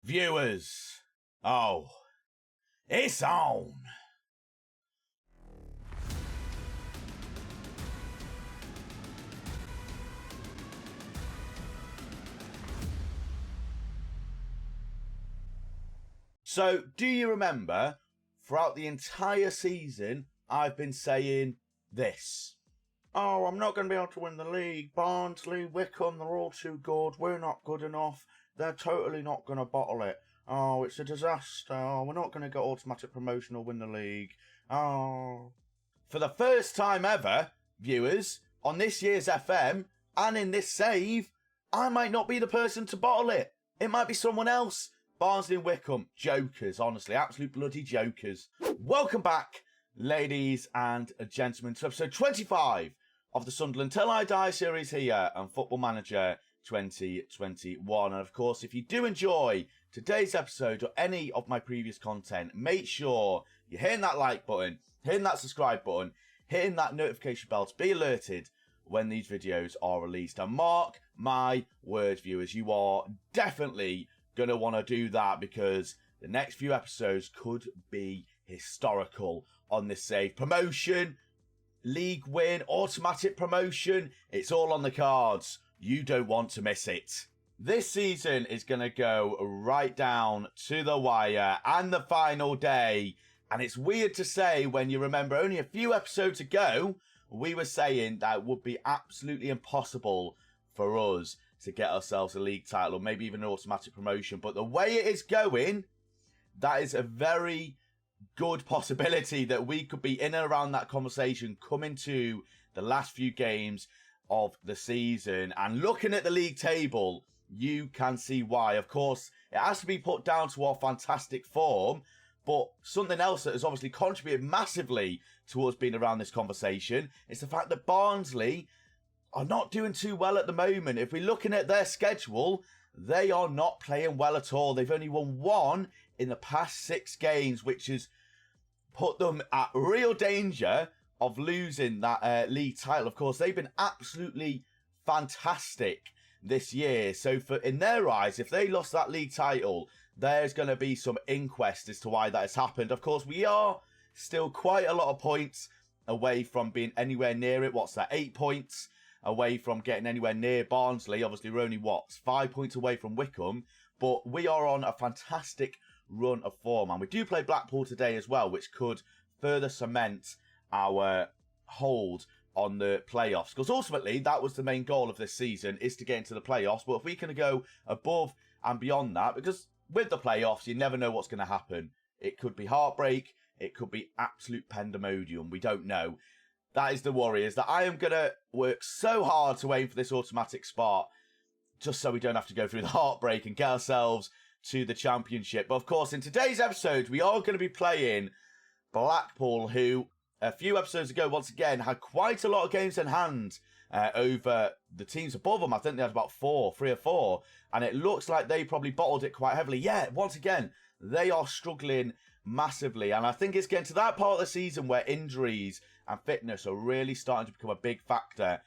Viewers, oh, it's on. So, do you remember, throughout the entire season, I've been saying this. Oh, I'm not going to be able to win the league. Barnsley, Wycombe, they're all too good. We're not good enough. They're totally not going to bottle it. Oh, it's a disaster. Oh, we're not going to get automatic promotion or win the league. Oh. For the first time ever, viewers, on this year's FM and in this save, I might not be the person to bottle it. It might be someone else. Barnsley and Wycombe, jokers, honestly, absolute bloody jokers. Welcome back, ladies and gentlemen, to episode 25 of the Sunderland Till I Die series here on Football Manager 2021. And of course, if you do enjoy today's episode or any of my previous content, make sure you're hitting that like button, hitting that subscribe button, hitting that notification bell to be alerted when these videos are released. And mark my words, viewers, you are definitely going to want to do that because the next few episodes could be historical on this save. Promotion, league win, automatic promotion, it's all on the cards. You don't want to miss it. This season is going to go right down to the wire and the final day. And it's weird to say when you remember only a few episodes ago, we were saying that it would be absolutely impossible for us to get ourselves a league title or maybe even an automatic promotion. But the way it is going, that is a very good possibility that we could be in and around that conversation coming to the last few games of the season. And looking at the league table, you can see why. Of course, it has to be put down to our fantastic form, but something else that has obviously contributed massively towards being around this conversation is the fact that Barnsley are not doing too well at the moment. If we're looking at their schedule, they are not playing well at all. They've only won one in the past 6 games, which has put them at real danger of losing that league title. Of course, they've been absolutely fantastic this year. So in their eyes, if they lost that league title, there's going to be some inquest as to why that has happened. Of course, we are still quite a lot of points away from being anywhere near it. What's that? 8 points away from getting anywhere near Barnsley. Obviously, we're only, 5 points away from Wycombe. But we are on a fantastic run of form. And we do play Blackpool today as well, which could further cement our hold on the playoffs. Because ultimately, that was the main goal of this season, is to get into the playoffs. But if we can go above and beyond that, because with the playoffs, you never know what's going to happen. It could be heartbreak. It could be absolute pandemonium. We don't know. That is the worry, is that I am going to work so hard to aim for this automatic spot just so we don't have to go through the heartbreak and get ourselves to the championship. But of course, in today's episode, we are going to be playing Blackpool, who a few episodes ago, once again, had quite a lot of games in hand over the teams above them. I think they had about 3 or 4. And it looks like they probably bottled it quite heavily. Yeah, once again, they are struggling massively. And I think it's getting to that part of the season where injuries and fitness are really starting to become a big factor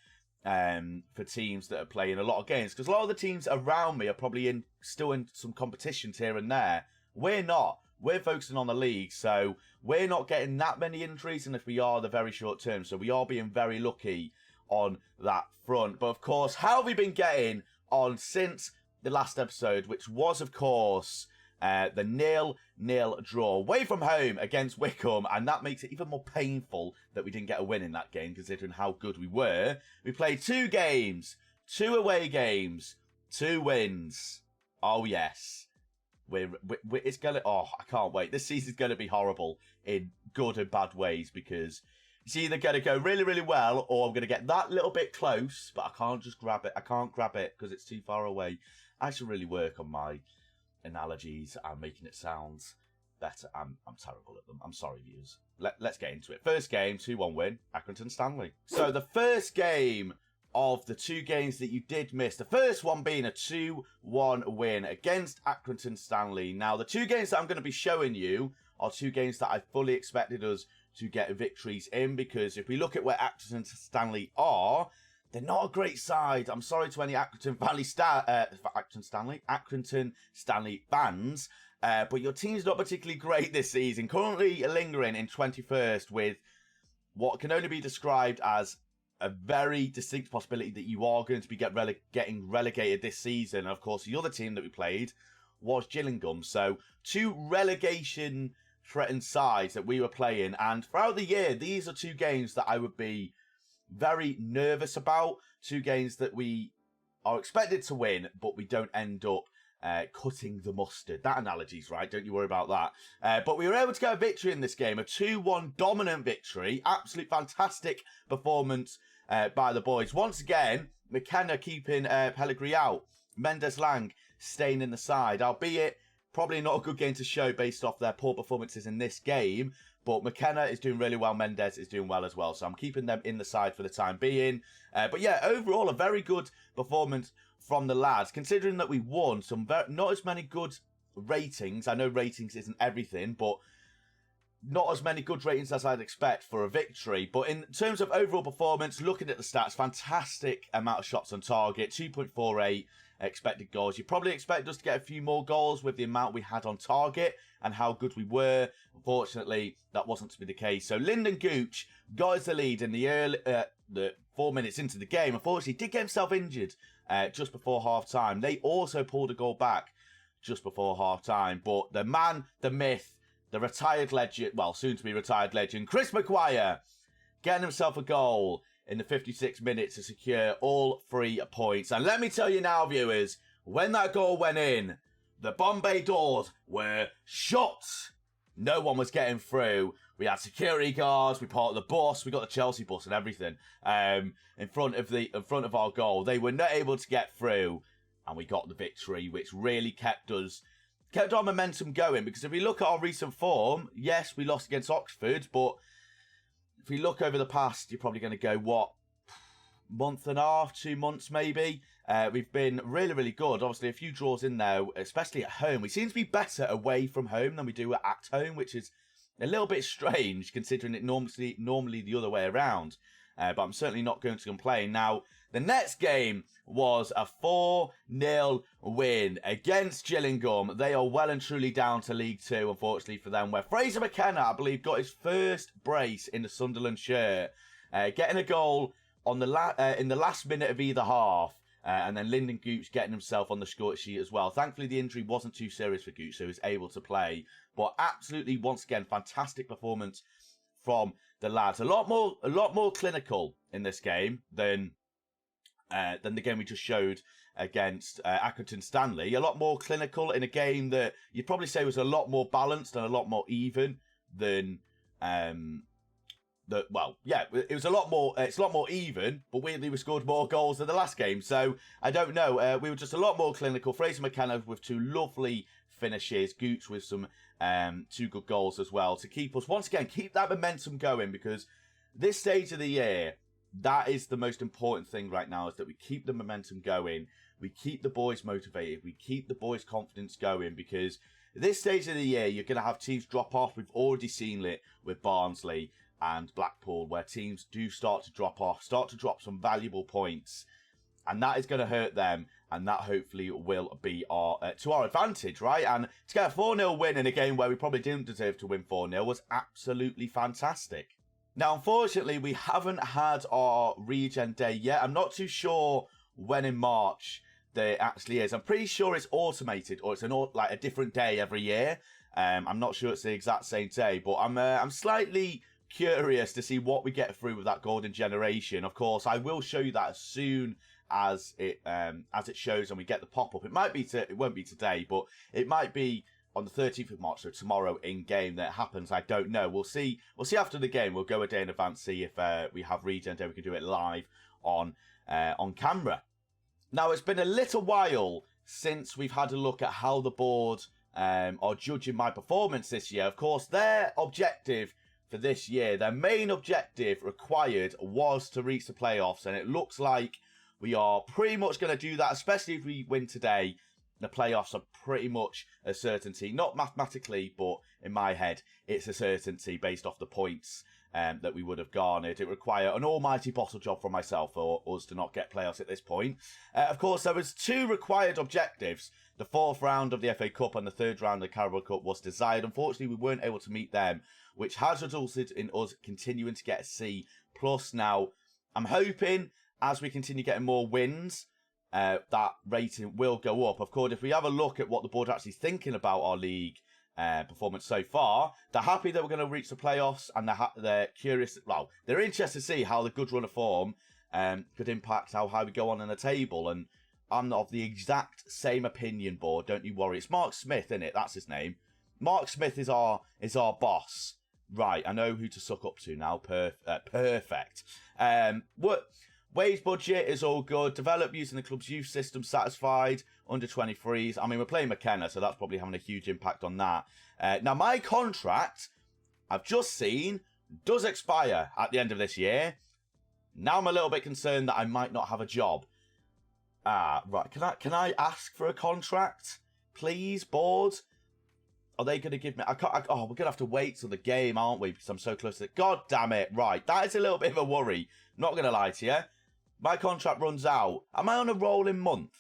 for teams that are playing a lot of games. Because a lot of the teams around me are probably still in some competitions here and there. We're not. We're focusing on the league, so we're not getting that many injuries, and if we are, they're very short term. So we are being very lucky on that front. But of course, how have we been getting on since the last episode, which was, of course, the 0-0 draw away from home against Wycombe, and that makes it even more painful that we didn't get a win in that game, considering how good we were. We played 2 games, 2 away games, 2 wins. Oh yes, it's gonna. Oh, I can't wait. This season's gonna be horrible in good and bad ways, because it's either gonna go really, really well, or I'm gonna get that little bit close, but I can't just grab it. I can't grab it because it's too far away. I should really work on my analogies and making it sound better. I'm terrible at them. I'm sorry, viewers. Let's get into it. First game, 2-1 win, Accrington Stanley. So the first game of the 2 games that you did miss, the first one being a 2-1 win against Accrington Stanley. Now, the 2 games that I'm going to be showing you are 2 games that I fully expected us to get victories in, because if we look at where Accrington Stanley are, they're not a great side. I'm sorry to any Accrington Stanley fans, but your team's not particularly great this season. Currently lingering in 21st with what can only be described as a very distinct possibility that you are going to be getting relegated this season. And of course, the other team that we played was Gillingham. So 2 relegation-threatened sides that we were playing. And throughout the year, these are 2 games that I would be very nervous about. 2 games that we are expected to win, but we don't end up cutting the mustard. That analogy's right, don't you worry about that. But we were able to get a victory in this game, a 2-1 dominant victory. Absolute fantastic performance by the boys. Once again, McKenna keeping Pellegrini out. Mendes Lang staying in the side, albeit probably not a good game to show based off their poor performances in this game. But McKenna is doing really well. Mendes is doing well as well. So I'm keeping them in the side for the time being. But yeah, overall, a very good performance from the lads. Considering that we won, not as many good ratings. I know ratings isn't everything, but not as many good ratings as I'd expect for a victory. But in terms of overall performance, looking at the stats, fantastic amount of shots on target, 2.48 expected goals. You probably expect us to get a few more goals with the amount we had on target and how good we were. Unfortunately, that wasn't to be the case. So Lyndon Gooch got us the lead in the 4 minutes into the game. Unfortunately, did get himself injured just before half-time. They also pulled a goal back just before half-time. But the man, the myth, the retired legend, well, soon-to-be retired legend, Chris McGuire, getting himself a goal in the 56 minutes to secure all 3 points. And let me tell you now, viewers, when that goal went in, the Bombay doors were shut. No one was getting through. We had security guards. We parked the bus. We got the Chelsea bus and everything in front of our goal. They were not able to get through, and we got the victory, which really kept our momentum going. Because if we look at our recent form, yes, we lost against Oxford, but if we look over the past, you're probably going to go, what, month and a half, 2 months maybe? We've been really, really good. Obviously, a few draws in there, especially at home. We seem to be better away from home than we do at home, which is a little bit strange considering it normally the other way around. But I'm certainly not going to complain. Now, the next game was a 4-0 win against Gillingham. They are well and truly down to League 2, unfortunately for them, where Fraser McKenna, I believe, got his first brace in the Sunderland shirt, getting a goal on in the last minute of either half, and then Lyndon Gooch getting himself on the score sheet as well. Thankfully, the injury wasn't too serious for Gooch, so he was able to play. But absolutely, once again, fantastic performance from the lads. A lot more clinical in this game than the game we just showed against Accrington Stanley. A lot more clinical in a game that you'd probably say was a lot more balanced and a lot more even than it was a lot more. It's a lot more even, but weirdly we scored more goals than the last game. So I don't know. We were just a lot more clinical. Fraser McKenna with 2 lovely finishes. Gooch with some 2 good goals as well to keep us once again keep that momentum going, because this stage of the year, that is the most important thing right now, is that we keep the momentum going. We keep the boys motivated. We keep the boys' confidence going, because this stage of the year, you're going to have teams drop off. We've already seen it with Barnsley and Blackpool, where teams do start to drop off, start to drop some valuable points. And that is going to hurt them. And that hopefully will be to our advantage, right? And to get a 4-0 win in a game where we probably didn't deserve to win 4-0 was absolutely fantastic. Now, unfortunately, we haven't had our regen day yet. I'm not too sure when in March there actually is. I'm pretty sure it's automated, or it's a different day every year. I'm not sure it's the exact same day, but I'm slightly curious to see what we get through with that golden generation. Of course, I will show you that as soon as it shows and we get the pop-up. It won't be today, but it might be on the 13th of March, so tomorrow in game that happens. I don't know. We'll see after the game. We'll go a day in advance, see if we have regen day. We can do it live on camera. Now, it's been a little while since we've had a look at how the board are judging my performance this year. Of course, their objective for this year, their main objective required, was to reach the playoffs, and it looks like we are pretty much going to do that, especially if we win today. The playoffs are pretty much a certainty. Not mathematically, but in my head, it's a certainty based off the points that we would have garnered. It required an almighty bottle job from myself for us to not get playoffs at this point. Of course, there was 2 required objectives. The 4th round of the FA Cup and the 3rd round of the Carabao Cup was desired. Unfortunately, we weren't able to meet them, which has resulted in us continuing to get a C+. Now, I'm hoping as we continue getting more wins, that rating will go up. Of course, if we have a look at what the board are actually thinking about our league performance so far, they're happy that we're going to reach the playoffs, and they're curious. Well, they're interested to see how the good run of form could impact how high we go on in the table. And I'm of the exact same opinion, board. Don't you worry. It's Mark Smith, isn't it? That's his name. Mark Smith is our boss. Right, I know who to suck up to now. Perfect. Wage budget is all good. Develop using the club's youth system, satisfied. Under 23s. I mean, we're playing McKenna, so that's probably having a huge impact on that. Now, my contract, I've just seen, does expire at the end of this year. Now I'm a little bit concerned that I might not have a job. Right. Can I ask for a contract, please, board? Are they going to give me... we're going to have to wait till the game, aren't we? Because I'm so close to it. God damn it. Right. That is a little bit of a worry. Not going to lie to you. My contract runs out. Am I on a rolling month?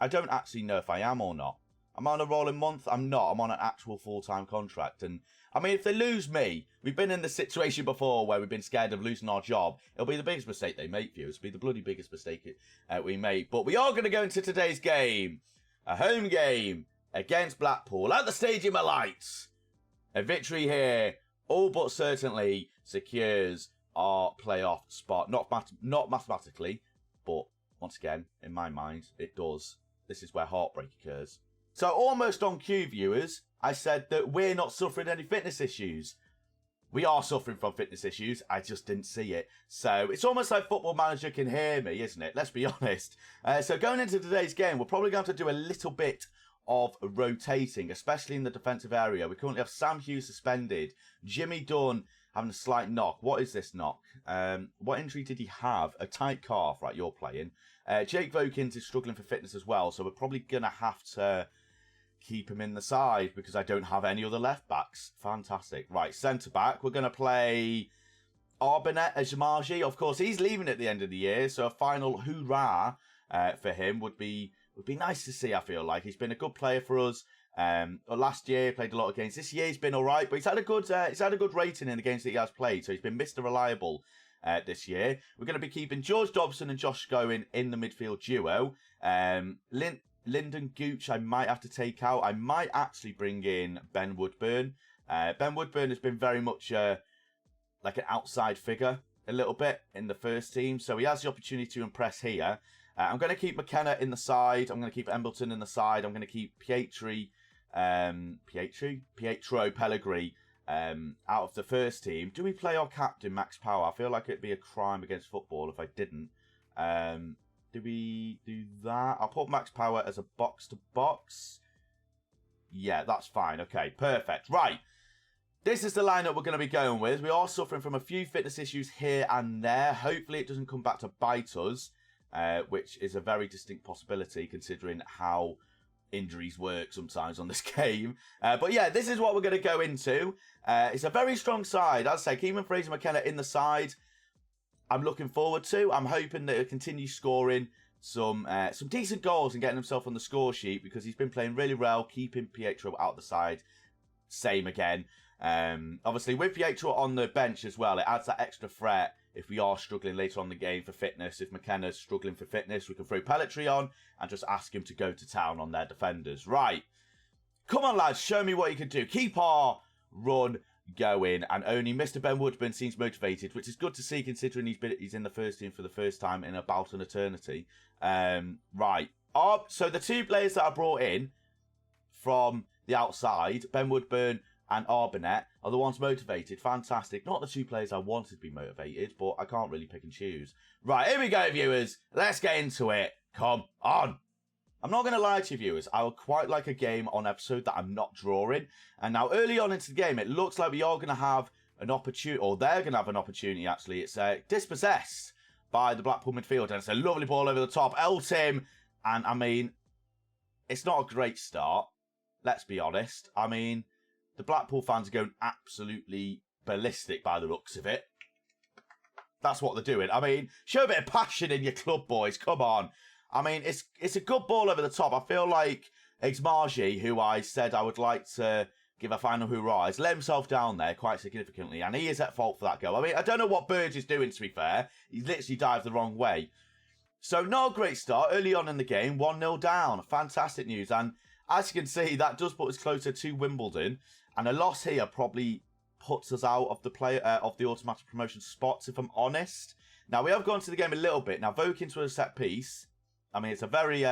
I don't actually know if I am or not. Am I on a rolling month? I'm not. I'm on an actual full-time contract. And, I mean, if they lose me, we've been in this situation before where we've been scared of losing our job. It'll be the biggest mistake they make, viewers. It'll be the bloody biggest mistake we make. But we are going to go into today's game. A home game against Blackpool at the Stadium of Lights. A victory here, all but certainly, secures our playoff spot. Not mathematically, but once again, in my mind, it does. This is where heartbreak occurs. So almost on cue, viewers, I said that we're not suffering any fitness issues. We are suffering from fitness issues. I just didn't see it. So it's almost like Football Manager can hear me, isn't it? Let's be honest. So going into today's game, we're probably going to do a little bit of rotating, especially in the defensive area. We currently have Sam Hughes suspended. Jimmy Dunn having a slight knock. What is this knock? What injury did he have? A tight calf. Right, you're playing. Jake Vokins is struggling for fitness as well, so we're probably going to have to keep him in the side because I don't have any other left backs. Fantastic. Right, centre back. We're going to play Arbanet Ajamaji. Of course, he's leaving at the end of the year, so a final hoorah for him would be nice to see, I feel like. He's been a good player for us. Last year, played a lot of games. This year, he's been all right, but he's had a good rating in the games that he has played, so he's been Mr. Reliable this year. We're going to be keeping George Dobson and Josh Going in the midfield duo. Lyndon Gooch, I might have to take out. I might actually bring in Ben Woodburn. Ben Woodburn has been very much like an outside figure a little bit in the first team, so he has the opportunity to impress here. I'm going to keep McKenna in the side. I'm going to keep Embleton in the side. I'm going to keep Pietro Pellegrini out of the first team. Do we play our captain, Max Power? I feel like it'd be a crime against football if I didn't. Do we do that? I'll put Max Power as a box-to-box. Yeah, that's fine. Okay, perfect. Right. This is the lineup we're going to be going with. We are suffering from a few fitness issues here and there. Hopefully it doesn't come back to bite us, which is a very distinct possibility considering how injuries work sometimes on this game. But yeah, this is what we're going to go into. It's a very strong side. As I say, Keeman Fraser McKenna in the side. I'm looking forward to. I'm hoping that he'll continue scoring some decent goals and getting himself on the score sheet because he's been playing really well, keeping Pietro out the side. Same again. Obviously, with Pietro on the bench as well, it adds that extra threat if we are struggling later on in the game for fitness. If McKenna's struggling for fitness, we can throw Pelletry on and just ask him to go to town on their defenders. Right. Come on, lads. Show me what you can do. Keep our run going. And only Mr. Ben Woodburn seems motivated, which is good to see considering he's in the first team for the first time in about an eternity. Right. So the 2 players that I brought in from the outside, Ben Woodburn and Arbanet, are the ones motivated. Fantastic. Not the 2 players I wanted to be motivated, but I can't really pick and choose. Right, here we go, viewers. Let's get into it. Come on. I'm not going to lie to you, viewers. I would quite like a game on episode that I'm not drawing. And now, early on into the game, it looks like we are going to have an opportunity, or they're going to have an opportunity, actually. It's dispossessed by the Blackpool midfield, and it's a lovely ball over the top. Eltim, and I mean, it's not a great start. Let's be honest. I mean, the Blackpool fans are going absolutely ballistic by the looks of it. That's what they're doing. I mean, show a bit of passion in your club, boys. Come on. I mean, it's a good ball over the top. I feel like Exmargi, who I said I would like to give a final hoorah, has let himself down there quite significantly, and he is at fault for that goal. I mean, I don't know what Burge is doing, to be fair. He literally dived the wrong way. So, not a great start. Early on in the game, 1-0 down. Fantastic news. And as you can see, that does put us closer to Wimbledon. And a loss here probably puts us out of the automatic promotion spots, if I'm honest. Now, we have gone to the game a little bit. Now, Vokins with a set piece. I mean, it's a very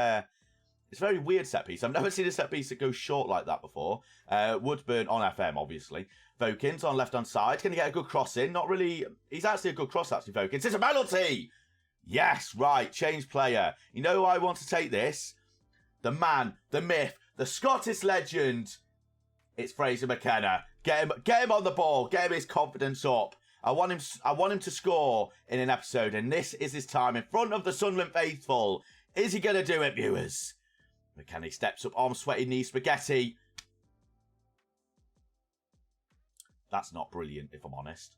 weird set piece. I've never seen a set piece that goes short like that before. Woodburn on FM, obviously. Vokins on left-hand side. Can he get a good cross in? Not really. He's actually a good cross, actually, Vokins. It's a penalty! Yes, right. Change player. You know who I want to take this? The man, the myth, the Scottish legend. It's Fraser McKenna. Get him on the ball. Get him his confidence up. I want him to score in an episode, and this is his time in front of the Sunderland faithful. Is he going to do it, viewers? McKenna steps up, arm sweaty, knee spaghetti. That's not brilliant, if I'm honest.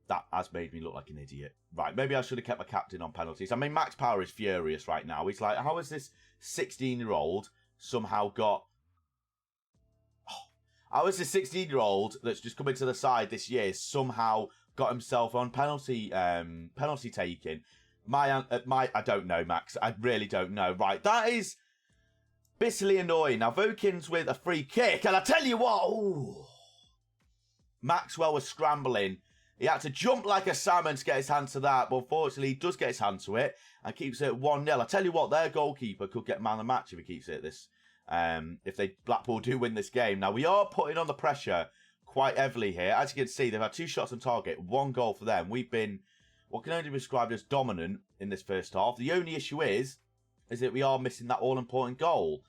That has made me look like an idiot. Right, maybe I should have kept my captain on penalties. I mean, Max Power is furious right now. He's like, how has this 16-year-old somehow got... How has this 16-year-old that's just come into the side this year somehow got himself on penalty taking? I don't know, Max. I really don't know. Right, that is bitterly annoying. Now, Vokins with a free kick, and I tell you what, ooh, Maxwell was scrambling. He had to jump like a salmon to get his hand to that, but unfortunately, he does get his hand to it and keeps it 1-0. I tell you what, their goalkeeper could get man of the match if he keeps it at this. If Blackpool do win this game. Now, we are putting on the pressure quite heavily here. As you can see, they've had 2 shots on target, 1 goal for them. We've been what can only be described as dominant in this first half. The only issue is that we are missing that all-important goal.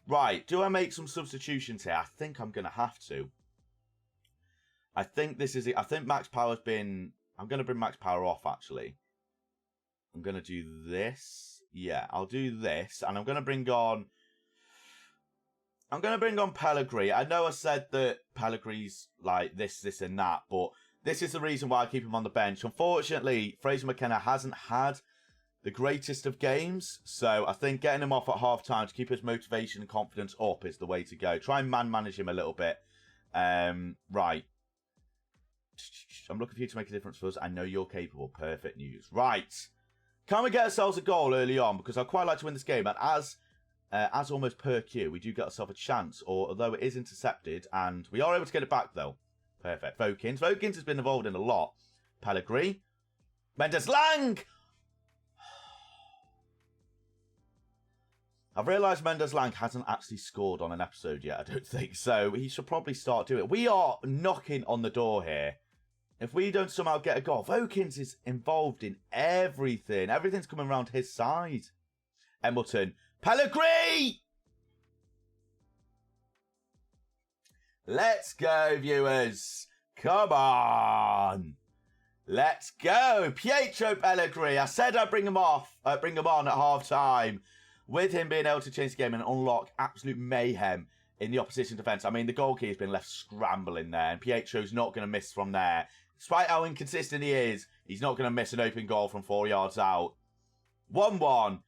Right, do I make some substitutions here? I think I'm going to have to. I think this is it. I think Max Power's been... I'm going to bring Max Power off, actually. I'm going to do this. Yeah, I'll do this. And I'm going to bring on... Pellegrini. I know I said that Pellegrini's like this, and that, but this is the reason why I keep him on the bench. Unfortunately, Fraser McKenna hasn't had the greatest of games, so I think getting him off at half-time to keep his motivation and confidence up is the way to go. Try and man-manage him a little bit. Right. I'm looking for you to make a difference for us. I know you're capable. Perfect news. Right. Can we get ourselves a goal early on? Because I'd quite like to win this game, and as almost per cue, we do get ourselves a chance, although it is intercepted, and we are able to get it back, though. Perfect. Vokins. Vokins has been involved in a lot. Pellegrini. Mendes Lang! I've realised Mendes Lang hasn't actually scored on an episode yet, I don't think, so he should probably start doing it. We are knocking on the door here. If we don't somehow get a goal, Vokins is involved in everything. Everything's coming around his side. Embleton. Pellegrini! Let's go, viewers. Come on. Let's go. Pietro Pellegrini. I said I'd bring him on at half-time, with him being able to change the game and unlock absolute mayhem in the opposition defence. I mean, the goalkeeper's been left scrambling there, and Pietro's not going to miss from there. Despite how inconsistent he is, he's not going to miss an open goal from 4 yards out. 1-1.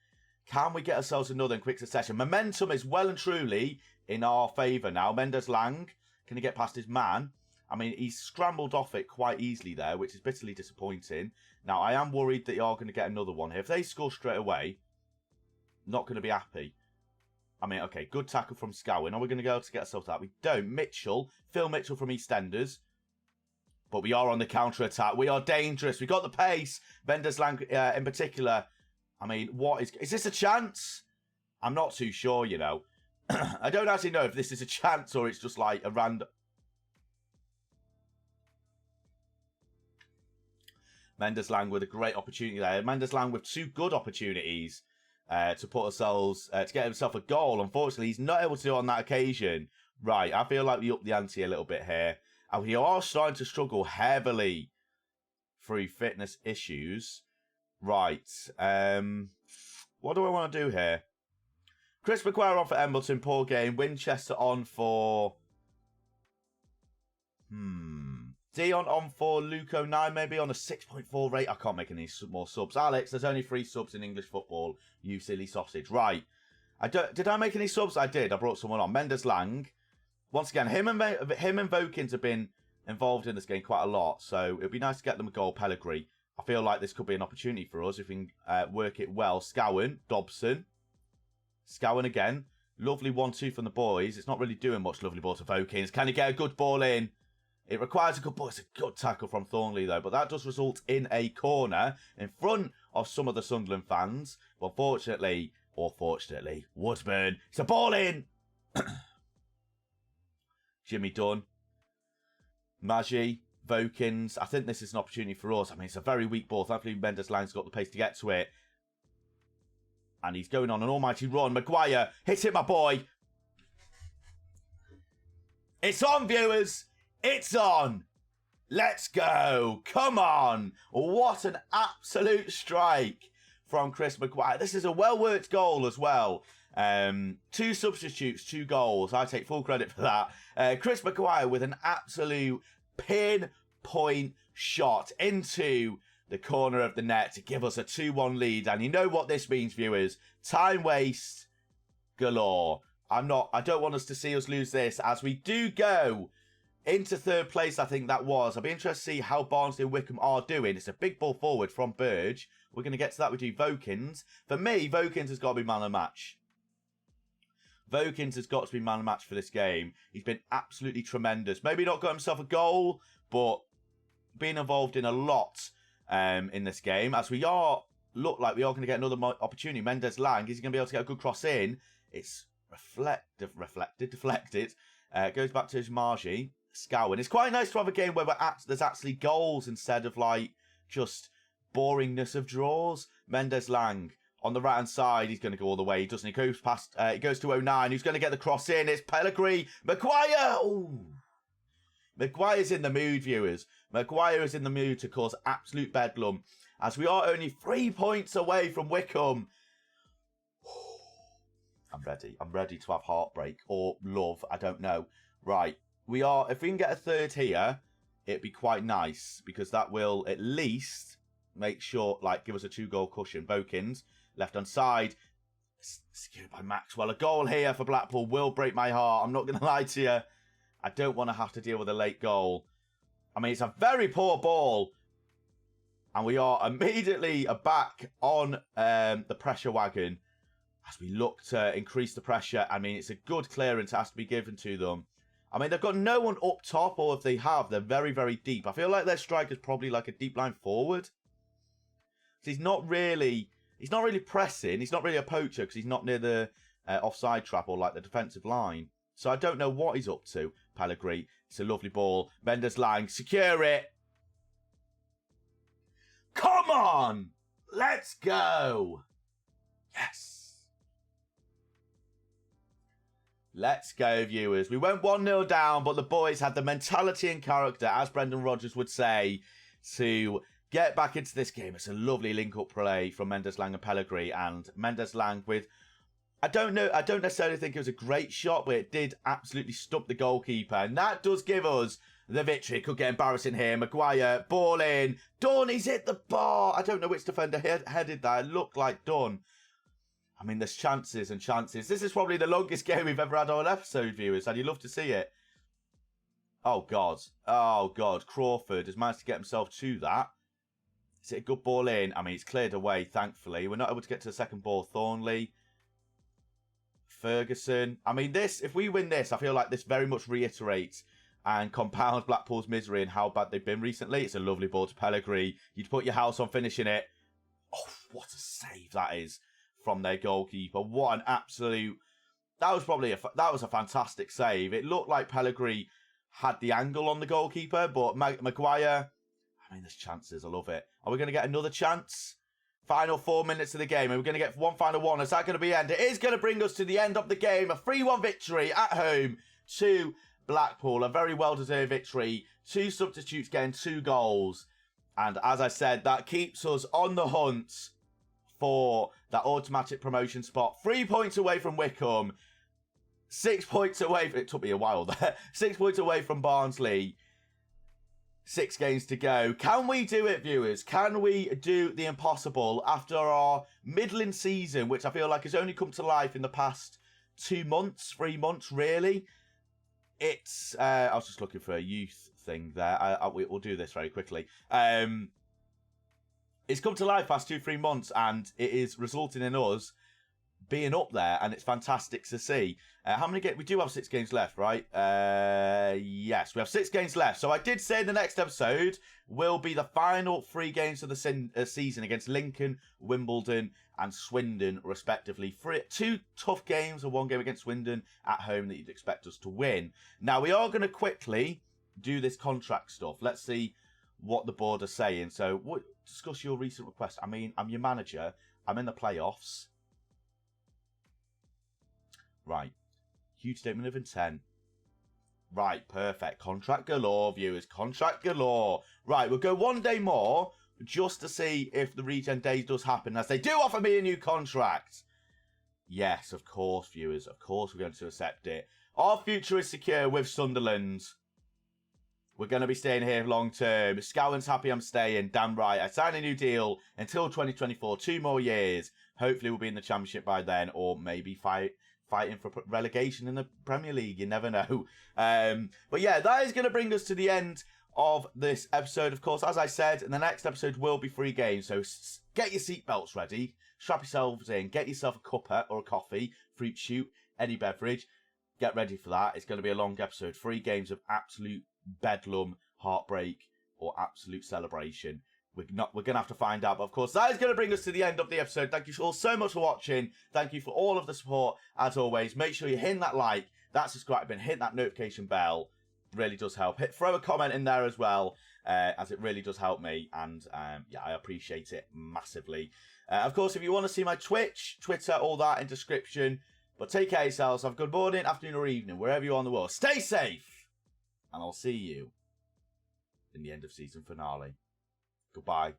Can we get ourselves another in quick succession? Momentum is well and truly in our favour now. Mendes Lang, can he get past his man? I mean, he's scrambled off it quite easily there, which is bitterly disappointing. Now, I am worried that you are going to get another one here. If they score straight away, not going to be happy. I mean, okay, good tackle from Scowen. Are we going to go able to get ourselves that? We don't. Mitchell, Phil Mitchell from EastEnders. But we are on the counter-attack. We are dangerous. We got the pace. Mendes Lang in particular. I mean, what is this a chance? I'm not too sure, you know. I don't actually know if this is a chance or it's just like a random... Mendes Lang with a great opportunity there. Mendes Lang with 2 good opportunities to put ourselves, to get himself a goal. Unfortunately, he's not able to do it on that occasion. Right, I feel like we upped the ante a little bit here. And we are starting to struggle heavily through fitness issues. Right, what do I want to do here? Chris McQuarrie on for Embleton, poor game. Winchester on for... Dion on for Luco 9, maybe on a 6.4 rate. I can't make any more subs. Alex, there's only 3 subs in English football. You silly sausage. Right. Did I make any subs? I did. I brought someone on. Mendes Lang. Once again, him and Vokins have been involved in this game quite a lot. So it'd be nice to get them a goal. Pellegrini. I feel like this could be an opportunity for us if we can work it well. Scowen, Dobson. Scowen again. Lovely 1-2 from the boys. It's not really doing much. Lovely ball to Vokins. Can he get a good ball in? It requires a good ball. It's a good tackle from Thornley, though. But that does result in a corner in front of some of the Sunderland fans. But fortunately, or fortunately, Woodburn. It's a ball in. Jimmy Dunn. Maggi. Vokins. I think this is an opportunity for us. I mean, it's a very weak ball. Thankfully, Mendes Lang's got the pace to get to it. And he's going on an almighty run. Maguire. Hit it, my boy. It's on, viewers. It's on. Let's go. Come on. What an absolute strike from Chris Maguire. This is a well-worked goal as well. 2 substitutes, 2 goals. I take full credit for that. Chris Maguire with an absolute pinpoint shot into the corner of the net to give us a 2-1 lead. And you know what this means, viewers. Time waste galore. I don't want us to see us lose this as we do go into 3rd place. I think that was. I'll be interested to see how Barnsley and Wickham are doing. It's a big ball forward from Burge. We're going to get to that with you, Vokins. For me, Vokins has got to be man of the match. Vokins has got to be man of the match for this game. He's been absolutely tremendous. Maybe not got himself a goal, but being involved in a lot in this game. As we look like we are going to get another opportunity. Mendes Lang, is he going to be able to get a good cross in? It's deflected. Goes back to his Margie. Scowen. It's quite nice to have a game where there's actually goals instead of like just boringness of draws. Mendes Lang on the right hand side. He's going to go all the way. He doesn't. He goes past. He goes to 09. Who's going to get the cross in? It's Pellegrini. Maguire. Ooh. Maguire's in the mood, viewers. Maguire is in the mood to cause absolute bedlam, as we are only 3 points away from Wickham. I'm ready. I'm ready to have heartbreak or love. I don't know. Right. We are. If we can get a 3rd here, it'd be quite nice because that will at least make sure, like, give us a 2-goal cushion. Vokins, left hand side, secured by Maxwell. A goal here for Blackpool will break my heart. I'm not going to lie to you. I don't want to have to deal with a late goal. I mean, it's a very poor ball. And we are immediately back on the pressure wagon as we look to increase the pressure. I mean, it's a good clearance that has to be given to them. I mean, they've got no one up top, or if they have, they're very, very deep. I feel like their striker's probably like a deep line forward. So he's not really pressing. He's not really a poacher because he's not near the offside trap or like the defensive line. So I don't know what he's up to. Pellegrini, it's a lovely ball. Mendes Lang, secure it. Come on! Let's go! Yes! Let's go, viewers. We went 1-0 down, but the boys had the mentality and character, as Brendan Rodgers would say, to get back into this game. It's a lovely link-up play from Mendes Lang and Pellegrini, and Mendes Lang with, I don't necessarily think it was a great shot, but it did absolutely stump the goalkeeper, and that does give us the victory. It could get embarrassing here. Maguire, ball in. Dunn, he's hit the bar. I don't know which defender headed that. It looked like Dunn. I mean, there's chances and chances. This is probably the longest game we've ever had on an episode, viewers, and you'd love to see it. Oh, God. Oh, God. Crawford has managed to get himself to that. Is it a good ball in? I mean, it's cleared away, thankfully. We're not able to get to the second ball. Thornley. Ferguson. I mean, this, if we win this, I feel like this very much reiterates and compounds Blackpool's misery and how bad they've been recently. It's a lovely ball to Pellegrini. You'd put your house on finishing it. Oh, what a save that is from their goalkeeper. What an absolute... That was a fantastic save. It looked like Pellegrini had the angle on the goalkeeper, but Maguire... I mean, there's chances. I love it. Are we going to get another chance? Final 4 minutes of the game. Are we going to get one final one? Is that going to be end? It is going to bring us to the end of the game. A 3-1 victory at home to Blackpool. A very well-deserved victory. 2 substitutes getting 2 goals. And as I said, that keeps us on the hunt for that automatic promotion spot. 3 points away from Wickham. 6 points away. It took me a while there. 6 points away from Barnsley. 6 games to go. Can we do it, viewers? Can we do the impossible after our middling season, which I feel like has only come to life in the past 2 months, 3 months, really? It's, I was just looking for a youth thing there. We'll do this very quickly. It's come to life past 2-3 months, and it is resulting in us being up there, and it's fantastic to see. How many games? We do have 6 games left, right? Yes, we have 6 games left. So I did say the next episode will be the final 3 games of the season against Lincoln, Wimbledon, and Swindon, respectively. 2 tough games and 1 game against Swindon at home that you'd expect us to win. Now, we are going to quickly do this contract stuff. Let's see what the board are saying. So, discuss your recent request. I mean, I'm your manager. I'm in the playoffs. Right. Huge statement of intent. Right, perfect. Contract galore, viewers. Contract galore. Right, we'll go 1 day more just to see if the regen days does happen, as they do offer me a new contract. Yes, of course, viewers. Of course we're going to accept it. Our future is secure with Sunderland. We're going to be staying here long term. Scowen's happy I'm staying. Damn right. I signed a new deal until 2024. 2 more years. Hopefully we'll be in the Championship by then, or maybe fighting for relegation in the Premier League. You never know. But yeah, that is going to bring us to the end of this episode. Of course, as I said, the next episode will be 3 games. So get your seatbelts ready. Strap yourselves in. Get yourself a cuppa or a coffee, fruit shoot, any beverage. Get ready for that. It's going to be a long episode. 3 games of absolute bedlam, heartbreak, or absolute celebration. We're going to have to find out. But of course, that is going to bring us to the end of the episode. Thank you all so much for watching. Thank you for all of the support. As always, make sure you hit that like, that subscribe button, hit that notification bell. It really does help. Throw a comment in there as well, as it really does help me. And yeah, I appreciate it massively. Of course, if you want to see my Twitch, Twitter, all that in description. But take care of yourselves. Have a good morning, afternoon, or evening, wherever you are in the world. Stay safe. And I'll see you in the end of season finale. Goodbye.